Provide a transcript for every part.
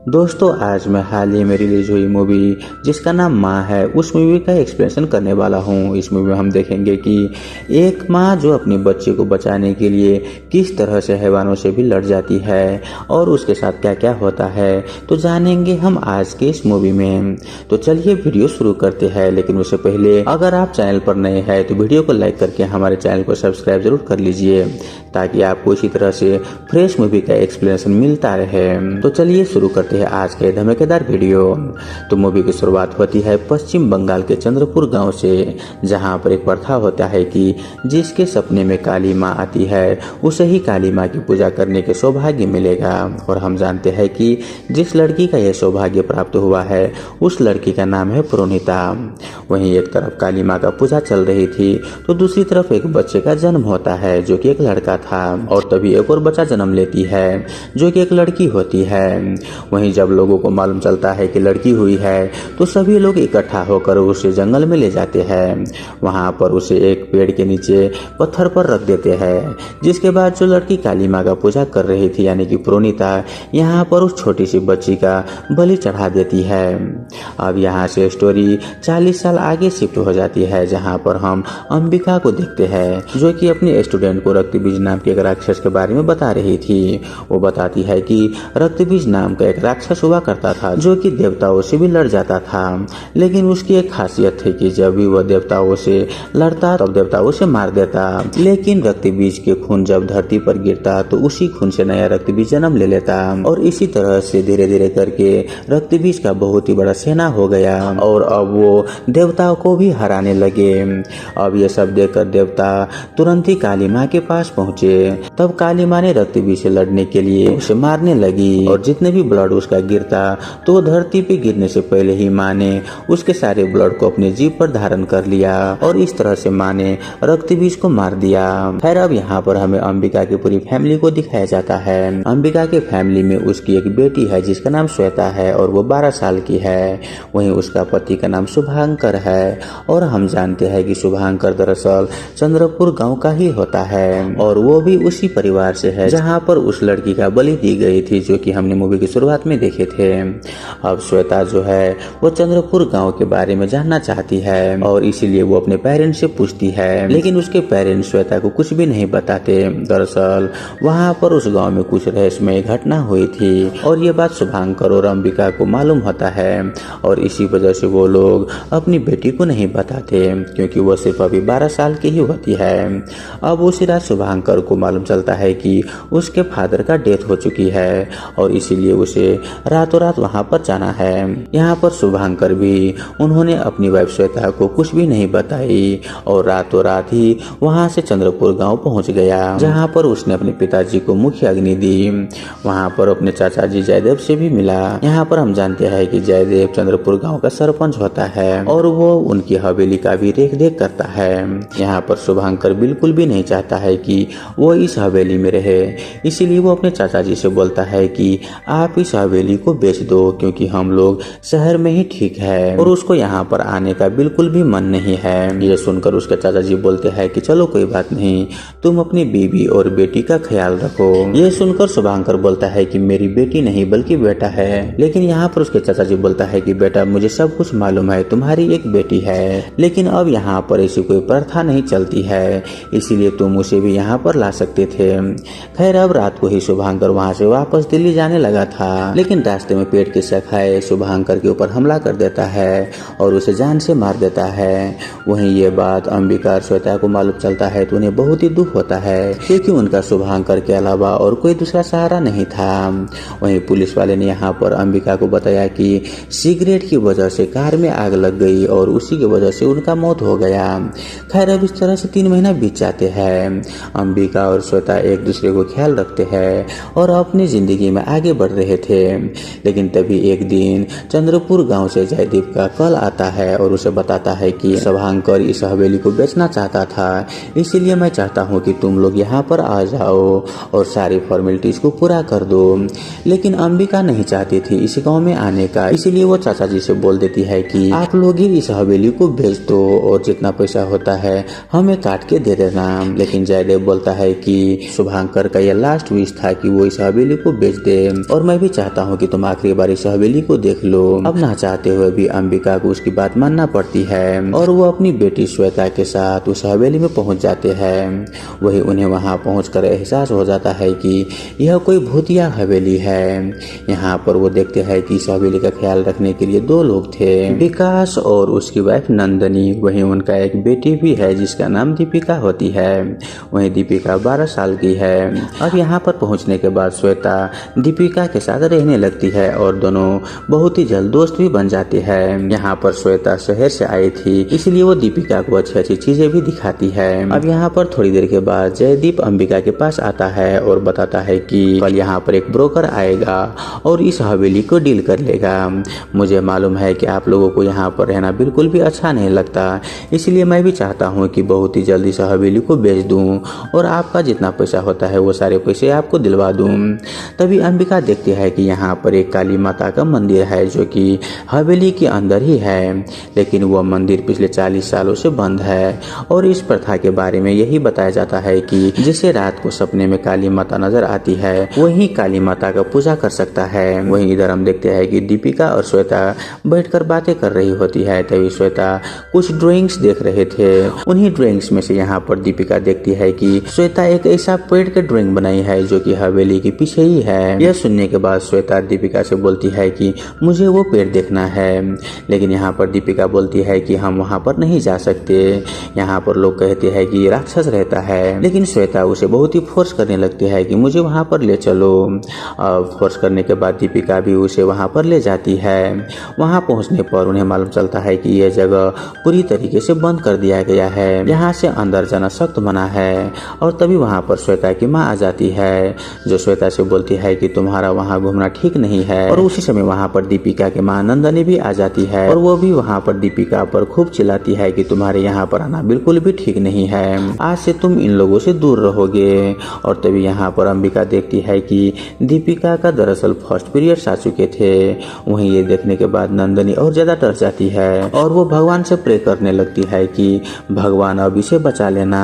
दोस्तों आज मैं हाल ही में रिलीज हुई मूवी जिसका नाम माँ है, उस मूवी का एक्सप्लेनेशन करने वाला हूँ। इस मूवी में हम देखेंगे कि एक माँ जो अपने बच्चे को बचाने के लिए किस तरह से हैवानों से भी लड़ जाती है और उसके साथ क्या क्या होता है, तो जानेंगे हम आज के इस मूवी में। तो चलिए वीडियो शुरू करते हैं, लेकिन उससे पहले अगर आप चैनल पर नए हैं तो वीडियो को लाइक करके हमारे चैनल को सब्सक्राइब जरूर कर लीजिए, ताकि आपको इसी तरह से फ्रेश मूवी का एक्सप्लेनेशन मिलता रहे। तो चलिए शुरू करते हैं आज के धमाकेदार वीडियो। तो मूवी की शुरुआत होती है पश्चिम बंगाल के चंद्रपुर गांव से, जहां पर एक प्रथा होता है कि जिसके सपने में काली मां आती है उसे ही काली मां की पूजा करने के सौभाग्य मिलेगा। और हम जानते हैं कि जिस लड़की का यह सौभाग्य प्राप्त हुआ है उस लड़की का नाम है प्रोनिता। वहीं एक तरफ काली मां का पूजा चल रही थी तो दूसरी तरफ एक बच्चे का जन्म होता है जो कि एक लड़का था, और तभी एक और बच्चा जन्म लेती है जो कि एक लड़की होती है। वहीं जब लोगों को मालूम चलता है कि लड़की हुई है तो सभी लोग इकट्ठा होकर उसे जंगल में ले जाते हैं। वहां पर उसे एक पेड़ के नीचे पत्थर पर रख देते हैं, जिसके बाद जो लड़की काली मां का पूजा कर रही थी यानी कि प्रोनिता यहाँ पर उस छोटी सी बच्ची का बलि चढ़ा देती है। अब यहाँ से स्टोरी 40 साल आगे शिफ्ट हो जाती है, जहाँ पर हम अंबिका को देखते हैं जो कि अपने स्टूडेंट को रक्तबीज नाम के एक राक्षस के बारे में बता रही थी। वो बताती है कि रक्तबीज नाम का एक राक्षस हुआ करता था जो कि देवताओं से भी लड़ जाता था, लेकिन उसकी एक खासियत थी कि जब भी वह देवताओं से लड़ता तब देवताओं से मार देता, लेकिन रक्तबीज के खून जब धरती पर गिरता तो उसी खून से नया रक्तबीज जन्म ले लेता। और इसी तरह से धीरे धीरे करके रक्तबीज का बहुत ही बड़ा सेना हो गया और अब वो देवताओं को भी हराने लगे। अब ये सब देखकर देवता तुरंत ही काली माँ के पास पहुँचे। तब काली माँ ने रक्तबीज से लड़ने के लिए उसे मारने लगी, और जितने भी ब्लड उसका गिरता तो धरती पे गिरने से पहले ही माँ ने उसके सारे ब्लड को अपने जीभ पर धारण कर लिया, और इस तरह से माँ ने रक्तबीज को मार दिया। खैर अब यहाँ पर हमें अंबिका की पूरी फैमिली को दिखाया जाता है। अंबिका के फैमिली में उसकी एक बेटी है जिसका नाम श्वेता है और वो 12 साल की है। वहीं उसका पति का नाम शुभांकर है, और हम जानते हैं कि शुभांकर दरअसल चंद्रपुर गांव का ही होता है, और वो भी उसी परिवार से है जहां पर उस लड़की का बलि दी गई थी जो कि हमने मूवी की शुरुआत में देखे थे। अब श्वेता जो है वो चंद्रपुर गांव के बारे में जानना चाहती है, और इसीलिए वो अपने पेरेंट्स से पूछती है, लेकिन उसके पेरेंट्स श्वेता को कुछ भी नहीं बताते। दरअसल वहां पर उस गांव में कुछ रहस्यमय घटना हुई थी, और ये बात शुभांकर और अंबिका को मालूम होता है, और इसी वजह से वो लोग अपनी बेटी को नहीं बताते क्योंकि वो सिर्फ अभी 12 साल की ही होती है। अब उसी रात शुभांकर को मालूम चलता है कि उसके फादर का डेथ हो चुकी है, और इसीलिए उसे रातों रात वहां पर जाना है। यहाँ पर शुभांकर भी उन्होंने अपनी वाइफ श्वेता को कुछ भी नहीं बताई, और रातों रात ही वहां से चंद्रपुर गांव पहुंच गया, जहां पर उसने अपने पिताजी को मुख्य अग्नि दी। वहां पर अपने चाचा जी जयदेव से भी मिला। यहाँ पर हम जानते हैं कि जयदेव चंद्रपुर गांव का सरपंच होता है और वो उनकी हवेली का भी रेख देख करता है। यहाँ पर शुभांकर बिल्कुल भी नहीं चाहता है कि वो इस हवेली में रहे, इसीलिए वो अपने चाचा जी से बोलता है कि आप इस हवेली को बेच दो क्योंकि हम लोग शहर में ही ठीक है, और उसको यहाँ पर आने का बिल्कुल भी मन नहीं है। ये सुनकर उसके चाचा जी बोलते हैं कि चलो कोई बात नहीं, तुम अपनी बीवी और बेटी का ख्याल रखो। ये सुनकर शुभांकर बोलता है कि मेरी बेटी नहीं बल्कि बेटा है, लेकिन यहाँ पर उसके चाचा जी बोलता है कि बेटा मुझे सब कुछ मालूम है, तुम्हारी एक बेटी है, लेकिन अब यहाँ पर ऐसी कोई प्रथा नहीं चलती है, इसीलिए तुम उसे भी यहाँ पर ला सकते थे। खैर अब रात को ही शुभांकर वहाँ से वापस दिल्ली जाने लगा था, लेकिन रास्ते में पेट की शाखाएं शुभांकर के ऊपर हमला कर देता है और उसे जान से मार देता है। वहीं ये बात अंबिका और श्वेता को मालूम चलता है तो उन्हें बहुत ही दुख होता है, क्योंकि उनका शुभांकर के अलावा और कोई दूसरा सहारा नहीं था। वहीं पुलिस वाले ने यहाँ पर अंबिका को बताया कि सिगरेट की वजह से कार में आग लग गई और उसी की वजह से उनका मौत हो गया। खैर अब इस तरह से 3 महीना बीत जाते हैं। अंबिका और श्वेता एक दूसरे को ख्याल रखते हैं और अपनी जिंदगी में आगे बढ़ रहे थे, लेकिन तभी एक दिन चंद्रपुर गांव से जयदीप का कॉल आता है और उसे बताता है कि शुभांकर इस हवेली को बेचना चाहता था, इसीलिए मैं चाहता हूँ कि तुम लोग यहाँ पर आ जाओ और सारी फॉर्मेलिटीज को पूरा कर दो। लेकिन अंबिका नहीं चाहती थी इस गांव में आने का, इसीलिए वो चाचा जी से बोल देती है कि आप लोग ही इस हवेली को बेच दो और जितना पैसा होता है हमें काट के दे देना। लेकिन जयदेव बोलता है कि शुभांकर का यह लास्ट विश था कि वो इस हवेली को बेच दे, और मैं भी चाहता चाहता हूँ कि तुम आखिरी बार इस हवेली को देख लो। अब ना चाहते हुए भी अंबिका को उसकी बात मानना पड़ती है और वो अपनी बेटी श्वेता के साथ उस हवेली में पहुंच जाते हैं। वही उन्हें वहां पहुंचकर एहसास हो जाता है कि यह कोई भूतिया हवेली है। यहाँ पर वो देखते हैं कि इस हवेली का ख्याल रखने के लिए दो लोग थे, विकास और उसकी वाइफ नंदनी। वहीं उनका एक बेटी भी है जिसका नाम दीपिका होती है। वहीं दीपिका 12 साल की है। अब यहाँ पर पहुंचने के बाद श्वेता दीपिका के साथ रहने लगती है और दोनों बहुत ही जल्द दोस्त भी बन जाते हैं। यहाँ पर श्वेता शहर से आई थी, इसलिए वो दीपिका को अच्छी अच्छी चीजें भी दिखाती है। अब यहाँ पर थोड़ी देर के बाद जयदीप अंबिका के पास आता है और बताता है कि कल यहाँ पर एक ब्रोकर आएगा और इस हवेली को डील कर लेगा। मुझे मालूम है कि आप लोगों को यहाँ पर रहना बिल्कुल भी अच्छा नहीं लगता, इसलिए मैं भी चाहता हूँ कि बहुत ही जल्दी इस हवेली को बेच दूँ और आपका जितना पैसा होता है वो सारे पैसे आपको दिलवा दूँ। तभी अंबिका देखती है कि यहाँ पर एक काली माता का मंदिर है जो कि हवेली के अंदर ही है, लेकिन वह मंदिर पिछले 40 सालों से बंद है। और इस प्रथा के बारे में यही बताया जाता है कि जिसे रात को सपने में काली माता नजर आती है वही काली माता का पूजा कर सकता है। वहीं इधर हम देखते हैं कि दीपिका और श्वेता बैठकर बातें कर रही होती है। तभी श्वेता कुछ ड्राइंग्स देख रहे थे। उन्हीं ड्राइंग्स में से यहाँ पर दीपिका देखती है कि श्वेता एक ऐसा पेड़ का ड्राइंग बनाई है जो कि हवेली के पीछे ही है। यह सुनने के बाद श्वेता दीपिका से बोलती है कि मुझे वो पेड़ देखना है, लेकिन यहाँ पर दीपिका बोलती है कि हम वहाँ पर नहीं जा सकते, यहाँ पर लोग कहते हैं कि राक्षस रहता है। लेकिन श्वेता उसे बहुत ही फोर्स करने लगती है कि मुझे वहाँ पर ले चलो। फोर्स करने के बाद दीपिका भी उसे वहाँ पर ले जाती है। वहाँ पहुँचने पर उन्हें मालूम चलता है कि यह जगह पूरी तरीके से बंद कर दिया गया है, यहाँ से अंदर जाना सख्त मना है। और तभी वहाँ पर श्वेता की माँ आ जाती है जो श्वेता से बोलती है कि तुम्हारा वहाँ घूमना ठीक नहीं है। और उसी समय वहाँ पर दीपिका की माँ नंदनी भी आ जाती है और वो भी वहाँ पर दीपिका पर खूब चिल्लाती है कि तुम्हारे यहाँ पर आना बिल्कुल भी ठीक नहीं है, आज से तुम इन लोगों से दूर रहोगे। और तभी यहाँ पर अंबिका देखती है कि दीपिका का दरअसल फर्स्ट पीरियड्स आ चुके थे। वहीं ये देखने के बाद नंदनी और ज्यादा डर जाती है और वो भगवान से प्रे करने लगती है कि भगवान अब इसे बचा लेना।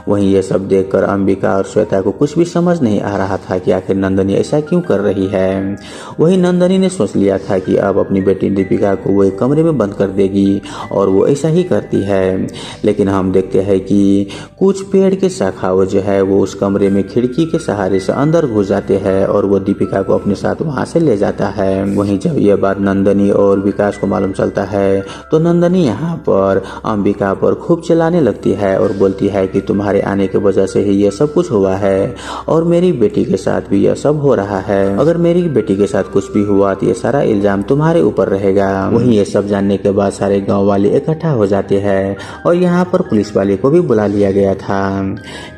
वहीं ये सब देखकर अंबिका और श्वेता को कुछ भी समझ नहीं आ रहा था कि आखिर नंदनी ऐसा क्यों कर रही है। वहीं नंदनी ने सोच लिया था कि अब अपनी बेटी दीपिका को वो एक कमरे में बंद कर देगी और वो ऐसा ही करती है। लेकिन हम देखते हैं कि कुछ पेड़ के शाखाओं जो है वो उस कमरे में खिड़की के सहारे से अंदर घुस जाते हैं और वो दीपिका को अपने साथ वहां से ले जाता है। वहीं जब यह बात नंदनी और विकास को मालूम चलता है तो नंदनी यहाँ पर अंबिका पर खूब चिल्लाने लगती है और बोलती है कि तुम्हारे आने की वजह से ही ये सब कुछ हुआ है और मेरी बेटी के साथ भी यह सब हो रहा है। अगर मेरी बेटी के साथ कुछ भी हुआ तो ये सारा इल्जाम तुम्हारे ऊपर रहेगा। वहीं ये सब जानने के बाद सारे गाँव वाले इकट्ठा हो जाते हैं और यहाँ पर पुलिस वाले को भी बुला लिया गया था।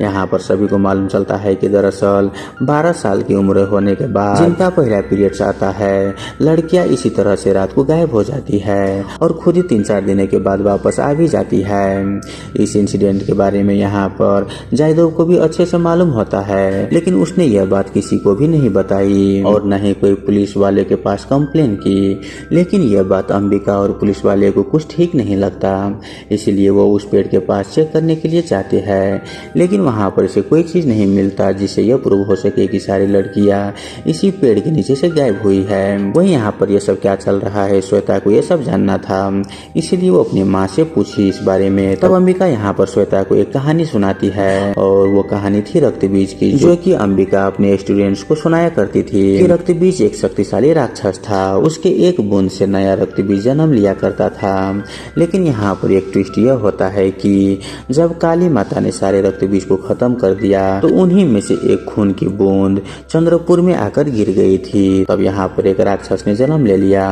यहाँ पर सभी को मालूम चलता है कि दरअसल 12 साल की उम्र होने के बाद जिनका पहला पीरियड्स आता है, लड़कियां इसी तरह से रात को गायब हो जाती है और खुद ही 3-4 दिन के बाद वापस आ भी जाती है। इस इंसिडेंट के बारे में यहाँ पर जायदेव को भी अच्छे से मालूम होता है, लेकिन उसने यह बात किसी को भी नहीं बताई और न ही कोई पुलिस वाले के पास कंप्लेन की। लेकिन यह बात अंबिका और पुलिस वाले को कुछ ठीक नहीं लगता, इसलिए वो उस पेड़ के पास चेक करने के लिए जाते हैं। लेकिन वहाँ पर इसे कोई चीज नहीं मिलता जिससे यह प्रूव हो सके कि सारी लड़कियां इसी पेड़ के नीचे से गायब हुई है। वहीं यहाँ पर यह सब क्या चल रहा है श्वेता को यह सब जानना था, इसीलिए वो अपनी माँ से पूछी इस बारे में। तब अंबिका यहाँ पर श्वेता को एक कहानी सुनाती है और वो कहानी थी रक्त बीज की, जो कि अंबिका अपने स्टूडेंट्स को सुनाया करती थी कि रक्त बीज एक शक्तिशाली राक्षस था, उसके एक बूंद से नया रक्त बीज जन्म लिया करता था। लेकिन यहाँ पर एक ट्विस्ट यह होता है कि जब काली माता ने सारे रक्त बीज को खत्म कर दिया तो उन्हीं में से एक खून की बूंद चंद्रपुर में आकर गिर गई थी। तब यहाँ पर एक राक्षस ने जन्म ले लिया,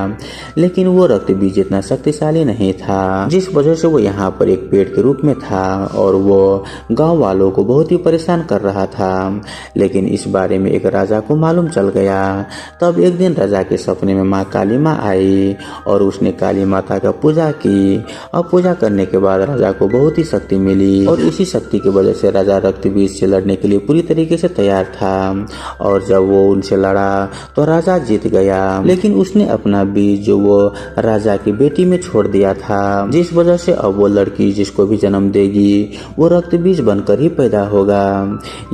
लेकिन वो रक्त बीज इतना शक्तिशाली नहीं था, जिस वजह से वो यहाँ पर एक पेड़ के रूप में था और वो गांव वालों को बहुत ही परेशान कर रहा था। लेकिन इस बारे में एक राजा को मालूम चल गया। तब एक दिन राजा के सपने में माँ काली माँ आई और उसने काली माता का पूजा की। और पूजा करने के बाद राजा को बहुत ही शक्ति मिली और इसी शक्ति की वजह से राजा रक्त बीज से लड़ने के लिए पूरी तरीके से तैयार था। और जब वो उनसे लड़ा तो राजा जीत गया, लेकिन उसने अपना बीज जो वो राजा की बेटी में छोड़ दिया था, जिस वजह से अब वो लड़की जिसको भी जन्म देगी वो रक्त बीज बनकर ही पैदा होगा।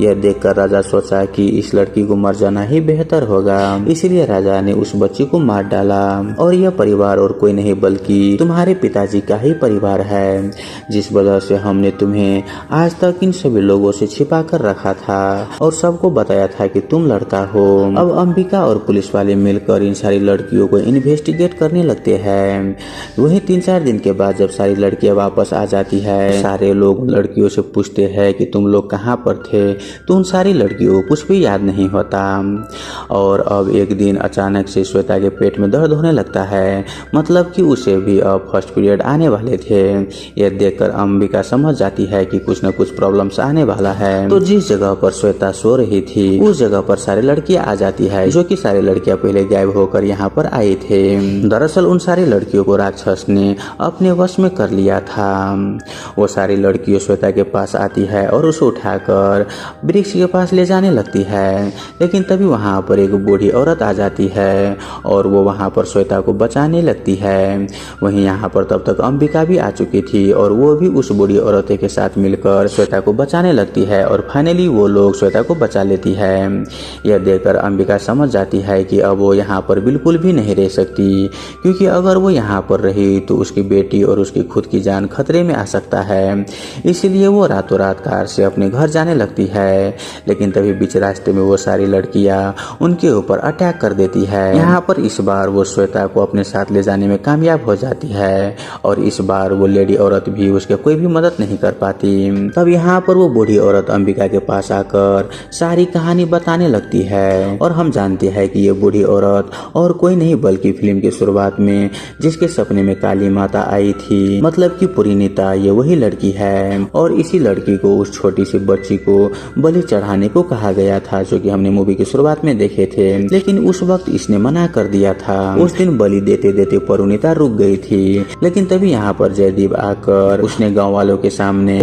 यह देखकर राजा सोचा कि इस लड़की को मर जाना ही बेहतर होगा। इसीलिए राजा ने उस बच्ची को मार डाला। और यह परिवार और कोई नहीं बल्कि तुम्हारे पिताजी का ही परिवार है, जिस वजह से हमने तुम्हें आज तक इन सभी लोगों से छिपा कर रखा था और सबको बताया था कि तुम लड़का हो। अब अंबिका और पुलिस वाले मिलकर इन सारी लड़कियों को इन्वेस्टिगेट करने लगते हैं। वहीं 3-4 दिन के बाद जब सारी लड़कियां वापस आ जाती है, सारे लोग लड़कियों से पूछते हैं कि तुम लोग कहाँ पर थे, तो उन सारी लड़कियों को कुछ भी याद नहीं होता। और अब एक दिन अचानक से श्वेता के पेट में दर्द होने लगता है, मतलब कि उसे भी अब फर्स्ट पीरियड आने वाले थे। यह देखकर अंबिका समझ जाती है कि कुछ न कुछ प्रॉब्लम्स आने वाला है। तो जिस जगह पर श्वेता सो रही थी उस जगह पर सारी लड़कियां आ जाती है, जो कि सारी लड़कियां पहले गायब होकर यहाँ पर आई थे। दरअसल उन सारी लड़कियों को राक्षस ने अपने वश में कर लिया था। वो सारी लड़कियों श्वेता के पास आती है और उसे उठाकर वृक्ष के पास ले जाने लगती है, लेकिन तभी वहाँ पर एक बूढ़ी औरत आ जाती है और वो वहाँ पर श्वेता को बचाने लगती है। वहीं यहाँ पर तब तक अंबिका भी आ चुकी थी और वो भी उस बूढ़ी औरत के साथ मिलकर श्वेता को बचाने लगती है और फाइनली वो लोग श्वेता को बचा लेती है। यह देखकर अंबिका समझ जाती है कि अब वो यहाँ पर बिल्कुल भी नहीं रह सकती, क्योंकि अगर वो यहाँ पर रही तो उसकी बेटी और उसकी खुद की जान खतरे में आ सकता है। इसीलिए वो रातों रात कार से अपने घर जाने लगती है, लेकिन तभी बीच रास्ते में वो सारी लड़कियां उनके ऊपर अटैक कर देती है। यहाँ पर इस बार वो श्वेता को अपने साथ ले जाने में कामयाब हो जाती है और इस बार वो लेडी औरत भी उसके कोई भी मदद नहीं कर पाती। तब यहाँ पर वो बूढ़ी औरत अंबिका के पास आकर सारी कहानी बताने लगती है और हम जानते हैं कि ये बूढ़ी औरत और कोई नहीं बल्कि फिल्म की शुरुआत में जिसके सपने में काली माता आई थी, मतलब कि परिणीता, ये वही लड़की है। और इसी लड़की को उस छोटी सी बच्ची को बलि चढ़ाने को कहा गया था, जो कि हमने मूवी की शुरुआत में देखे थे, लेकिन उस वक्त इसने मना कर दिया था। उस दिन बलि देते देते परिणीता रुक गई थी, लेकिन तभी यहाँ पर जयदीप आकर उसने गाँव वालों के सामने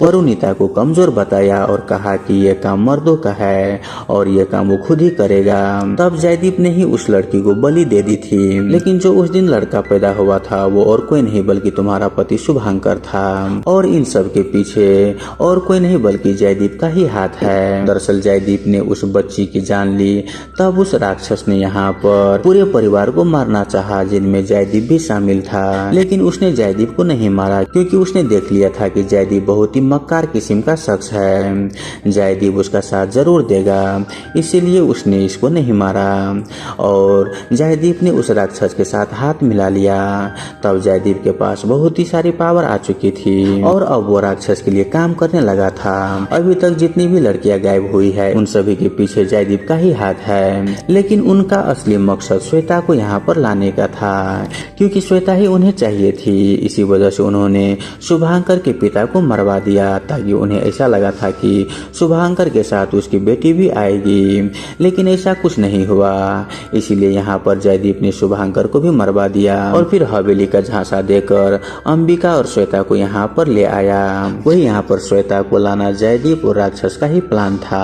परिणीता को कमजोर बताया और कहा कि यह काम मर्दों का है और यह काम वो खुद ही करेगा। तब जयदीप ने ही उस लड़की को बलि दे दी थी, लेकिन जो उस दिन लड़का पैदा हुआ था वो और कोई नहीं बल्कि तुम्हारा पति शुभांकर था और इन सब के पीछे और कोई नहीं बल्कि जयदीप का ही हाथ है। दरअसल जयदीप ने उस बच्ची की जान ली, तब उस राक्षस ने यहाँ पर पूरे परिवार को मारना चाहा, जिनमें जयदीप भी शामिल था, लेकिन उसने जयदीप को नहीं मारा क्योंकि उसने देख लिया था कि जयदीप बहुत ही मक्कार किस्म का शख्स है, जयदीप उसका साथ जरूर देगा, इसीलिए उसने इसको नहीं मारा और जयदीप ने उस राक्षस के साथ हाथ मिला लिया। तब जयदीप के पास बहुत ही सारी पावर आ चुकी थी और अब वो राक्षस के लिए काम करने लगा था। अभी तक जितनी भी लड़कियां गायब हुई है उन सभी के पीछे जयदीप का ही हाथ है, लेकिन उनका असली मकसद श्वेता को यहाँ पर लाने का था, क्योंकि श्वेता ही उन्हें चाहिए थी। इसी वजह से उन्होंने शुभांकर के पिता को मरवा दिया, ताकि उन्हें ऐसा लगा था कि शुभांकर के साथ उसकी बेटी भी आएगी, लेकिन ऐसा कुछ नहीं हुआ। इसीलिए यहाँ पर जयदीप ने शुभांकर को भी मरवा दिया और फिर हवेली का झांसा देकर अंबिका और श्वेता को यहाँ पर ले आया। वही यहाँ पर श्वेता को लाना जयदीप और राक्षस का ही प्लान था।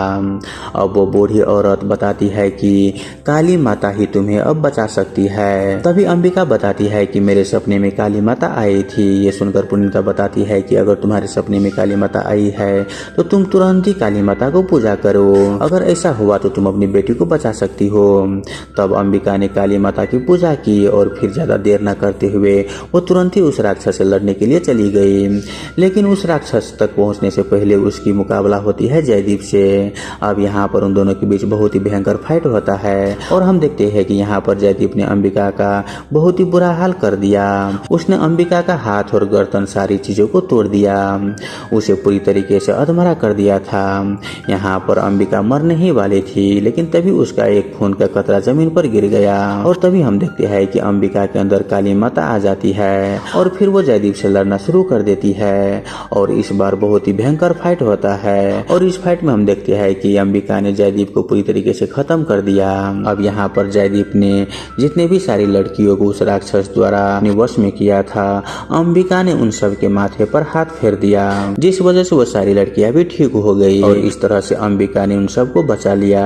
अब वो बूढ़ी औरत बताती है कि काली माता ही तुम्हें अब बचा सकती है। तभी अंबिका बताती है कि मेरे सपने में काली माता आई थी। ये सुनकर परिणीता बताती है कि अगर तुम्हारे सपने में काली माता आई है तो तुम तुरंत ही काली माता को पूजा करो, अगर ऐसा हुआ तो तुम अपनी बेटी को बचा सकती हो। तब अंबिका ने काली माता की पूजा की और फिर ज्यादा देर न करते हुए वो तुरंत ही उस राक्षस से लड़ने के लिए चली गई, लेकिन उस राक्षस तक पहुंचने से पहले उसकी मुकाबला होती है जयदीप से। अब यहाँ पर उन दोनों के बीच बहुत ही भयंकर फाइट होता है और हम देखते हैं कि यहाँ पर जयदीप ने अंबिका का बहुत ही बुरा हाल कर दिया। उसने अंबिका का हाथ और गर्दन सारी चीजों को तोड़ दिया, उसे पूरी तरीके से अधमरा कर दिया था। यहाँ पर अंबिका मरने ही वाली थी, लेकिन तभी उसका एक खून का कतरा जमीन पर गिर गया और तभी हम देखते हैं कि अंबिका के अंदर काली माता आ जाती है और फिर वो जयदीप से लड़ना शुरू कर देती है और इस बार बहुत ही भयंकर फाइट होता है और इस फाइट में हम देखते हैं कि अंबिका ने जयदीप को पूरी तरीके से खत्म कर दिया। अब यहाँ पर जयदीप ने जितने भी सारी लड़कियों को उस राक्षस द्वारा अपने वश में किया था, अंबिका ने उन सब के माथे पर हाथ फेर दिया, जिस वजह से वो सारी लड़कियां भी ठीक हो गई और इस तरह से अंबिका ने उन सबको बचा लिया।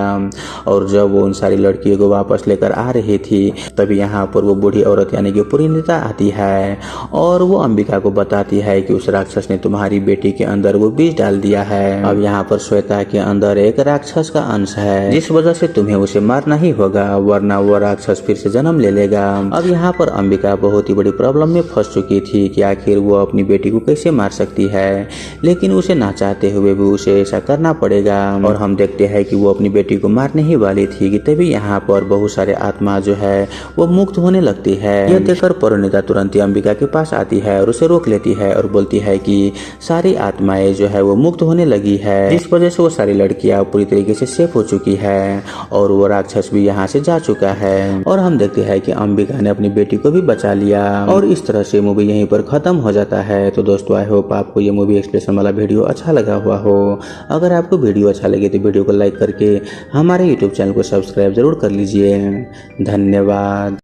और जब वो उन सारी लड़कियों को वापस लेकर आ रही थी तभी यहाँ पर वो बूढ़ी औरत यानी कि परिणीता आती है और वो अंबिका को बताती है कि उस राक्षस ने तुम्हारी बेटी के अंदर वो बीज डाल दिया है। अब यहाँ पर श्वेता के अंदर एक राक्षस का अंश है, जिस वजह से तुम्हें उसे मारना ही होगा, वरना वो राक्षस फिर से जन्म ले लेगा। अब यहाँ पर अंबिका बहुत ही बड़ी प्रॉब्लम में फंस चुकी थी कि आखिर वो अपनी बेटी को कैसे मार सकती है, लेकिन उसे ना चाहते हुए भी उसे ऐसा करना पड़ेगा। और हम देखते हैं कि वो अपनी बेटी को मारने ही वाली थी कि तभी यहाँ पर बहुत सारे आत्मा जो है वो मुक्त होने लगती है। यह देखकर परिणीता तुरंत ही अंबिका के पास आती है और उसे रोक लेती है और बोलती है कि सारी आत्माएं जो है वो मुक्त होने लगी है, जिस वजह से वो सारी लड़कियां पूरी तरीके से सेफ हो चुकी है और वो राक्षस भी यहाँ से जा चुका है। और हम देखते हैं कि अंबिका ने अपनी बेटी को भी बचा लिया और इस तरह से मूवी यहीं पर खत्म हो जाता है। तो दोस्तों आई होप आपको ये मूवी एक्सप्रेशन वाला वीडियो अच्छा लगा हुआ हो। अगर आपको वीडियो अच्छा लगे तो वीडियो को लाइक करके हमारे यूट्यूब चैनल को सब्सक्राइब जरूर कर लीजिए। धन्यवाद।